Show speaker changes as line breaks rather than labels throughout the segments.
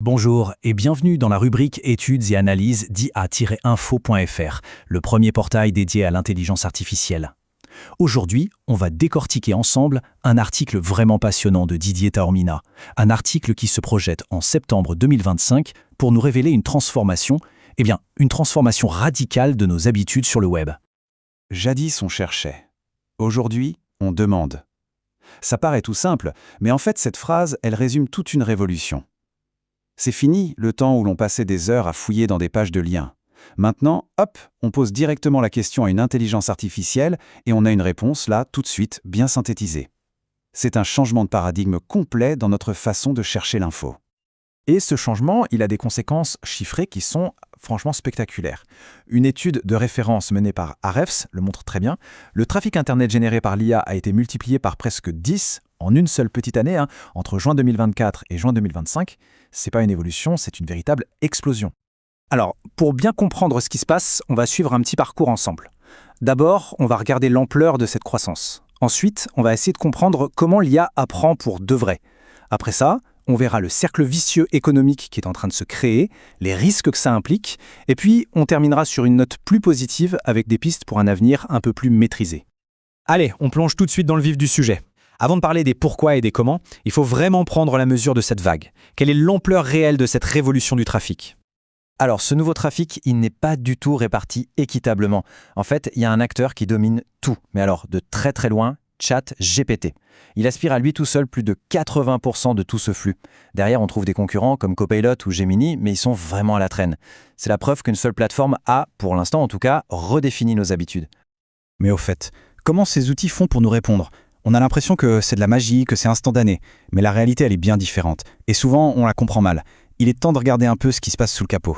Bonjour et bienvenue dans la rubrique études et analyses d'IA-info.fr, le premier portail dédié à l'intelligence artificielle. Aujourd'hui, on va décortiquer ensemble un article vraiment passionnant de Didier Taormina, un article qui se projette en septembre 2025 pour nous révéler une transformation radicale de nos habitudes sur le web.
Jadis on cherchait. Aujourd'hui, on demande. Ça paraît tout simple, mais en fait cette phrase, elle résume toute une révolution. C'est fini le temps où l'on passait des heures à fouiller dans des pages de liens. Maintenant, hop, on pose directement la question à une intelligence artificielle et on a une réponse là, tout de suite, bien synthétisée. C'est un changement de paradigme complet dans notre façon de chercher l'info.
Et ce changement, il a des conséquences chiffrées qui sont franchement spectaculaires. Une étude de référence menée par Ahrefs le montre très bien. Le trafic Internet généré par l'IA a été multiplié par presque 10 en une seule petite année, entre juin 2024 et juin 2025. C'est pas une évolution, c'est une véritable explosion.
Alors, pour bien comprendre ce qui se passe, on va suivre un petit parcours ensemble. D'abord, on va regarder l'ampleur de cette croissance. Ensuite, on va essayer de comprendre comment l'IA apprend pour de vrai. Après ça, on verra le cercle vicieux économique qui est en train de se créer, les risques que ça implique, et puis on terminera sur une note plus positive avec des pistes pour un avenir un peu plus maîtrisé. Allez, on plonge tout de suite dans le vif du sujet. Avant de parler des pourquoi et des comment, il faut vraiment prendre la mesure de cette vague. Quelle est l'ampleur réelle de cette révolution du trafic ?
Alors, ce nouveau trafic, il n'est pas du tout réparti équitablement. En fait, il y a un acteur qui domine tout, mais alors de très très loin, ChatGPT. Il aspire à lui tout seul plus de 80% de tout ce flux. Derrière, on trouve des concurrents comme Copilot ou Gemini, mais ils sont vraiment à la traîne. C'est la preuve qu'une seule plateforme a, pour l'instant en tout cas, redéfini nos habitudes.
Mais au fait, comment ces outils font pour nous répondre ? On a l'impression que c'est de la magie, que c'est instantané. Mais la réalité, elle est bien différente. Et souvent, on la comprend mal. Il est temps de regarder un peu ce qui se passe sous le capot.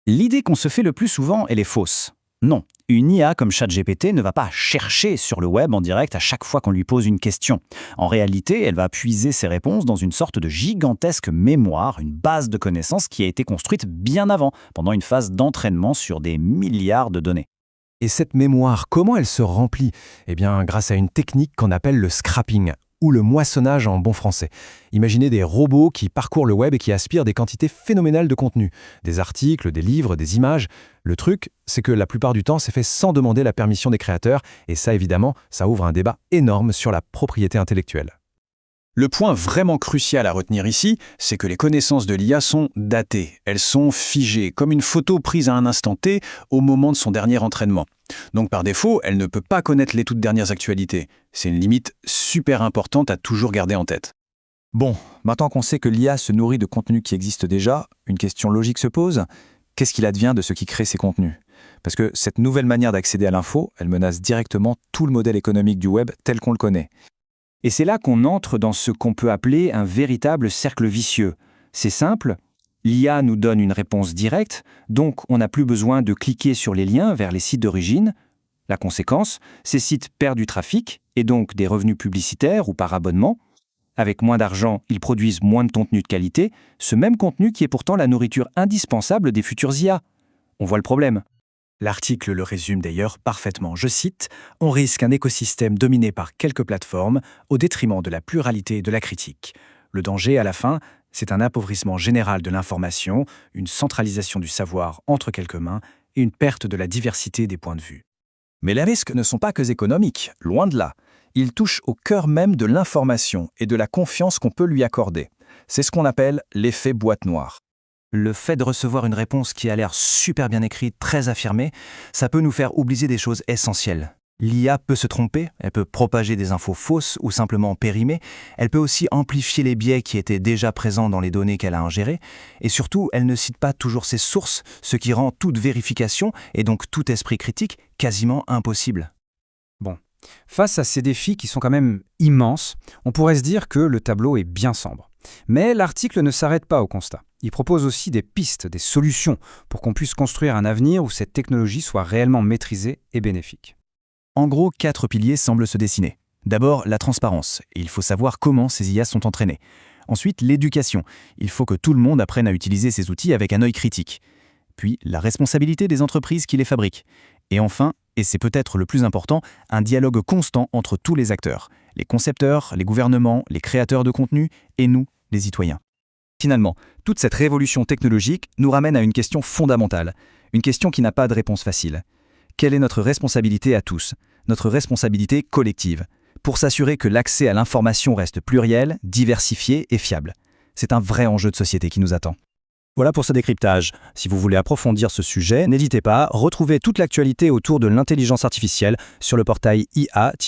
L'idée qu'on se fait le plus souvent, elle est fausse. Non, une IA comme ChatGPT ne va pas chercher sur le web en direct à chaque fois qu'on lui pose une question. En réalité, elle va puiser ses réponses dans une sorte de gigantesque mémoire, une base de connaissances qui a été construite bien avant, pendant une phase d'entraînement sur des milliards de données.
Et cette mémoire, comment elle se remplit ? Eh bien, grâce à une technique qu'on appelle le scrapping, ou le moissonnage en bon français. Imaginez des robots qui parcourent le web et qui aspirent des quantités phénoménales de contenu. Des articles, des livres, des images. Le truc, c'est que la plupart du temps, c'est fait sans demander la permission des créateurs. Et ça, évidemment, ça ouvre un débat énorme sur la propriété intellectuelle.
Le point vraiment crucial à retenir ici, c'est que les connaissances de l'IA sont datées. Elles sont figées, comme une photo prise à un instant T au moment de son dernier entraînement. Donc par défaut, elle ne peut pas connaître les toutes dernières actualités. C'est une limite super importante à toujours garder en tête.
Bon, maintenant qu'on sait que l'IA se nourrit de contenus qui existent déjà, une question logique se pose. Qu'est-ce qu'il advient de ceux qui créent ces contenus ? Parce que cette nouvelle manière d'accéder à l'info, elle menace directement tout le modèle économique du web tel qu'on le connaît.
Et c'est là qu'on entre dans ce qu'on peut appeler un véritable cercle vicieux. C'est simple, l'IA nous donne une réponse directe, donc on n'a plus besoin de cliquer sur les liens vers les sites d'origine. La conséquence, ces sites perdent du trafic et donc des revenus publicitaires ou par abonnement. Avec moins d'argent, ils produisent moins de contenu de qualité, ce même contenu qui est pourtant la nourriture indispensable des futures IA. On voit le problème.
L'article le résume d'ailleurs parfaitement. Je cite « On risque un écosystème dominé par quelques plateformes au détriment de la pluralité et de la critique. Le danger, à la fin, c'est un appauvrissement général de l'information, une centralisation du savoir entre quelques mains et une perte de la diversité des points de vue. » Mais les risques ne sont pas que économiques, loin de là. Ils touchent au cœur même de l'information et de la confiance qu'on peut lui accorder. C'est ce qu'on appelle l'effet boîte noire.
Le fait de recevoir une réponse qui a l'air super bien écrite, très affirmée, ça peut nous faire oublier des choses essentielles. L'IA peut se tromper, elle peut propager des infos fausses ou simplement périmer, elle peut aussi amplifier les biais qui étaient déjà présents dans les données qu'elle a ingérées, et surtout, elle ne cite pas toujours ses sources, ce qui rend toute vérification, et donc tout esprit critique, quasiment impossible.
Bon, face à ces défis qui sont quand même immenses, on pourrait se dire que le tableau est bien sombre. Mais l'article ne s'arrête pas au constat. Il propose aussi des pistes, des solutions pour qu'on puisse construire un avenir où cette technologie soit réellement maîtrisée et bénéfique.
En gros, 4 piliers semblent se dessiner. D'abord, la transparence. Il faut savoir comment ces IA sont entraînées. Ensuite, l'éducation. Il faut que tout le monde apprenne à utiliser ces outils avec un œil critique. Puis, la responsabilité des entreprises qui les fabriquent. Et enfin, et c'est peut-être le plus important, un dialogue constant entre tous les acteurs. Les concepteurs, les gouvernements, les créateurs de contenu et nous, les citoyens.
Finalement, toute cette révolution technologique nous ramène à une question fondamentale, une question qui n'a pas de réponse facile. Quelle est notre responsabilité à tous, notre responsabilité collective, pour s'assurer que l'accès à l'information reste pluriel, diversifié et fiable? C'est un vrai enjeu de société qui nous attend.
Voilà pour ce décryptage. Si vous voulez approfondir ce sujet, n'hésitez pas, retrouvez toute l'actualité autour de l'intelligence artificielle sur le portail ia-info.fr.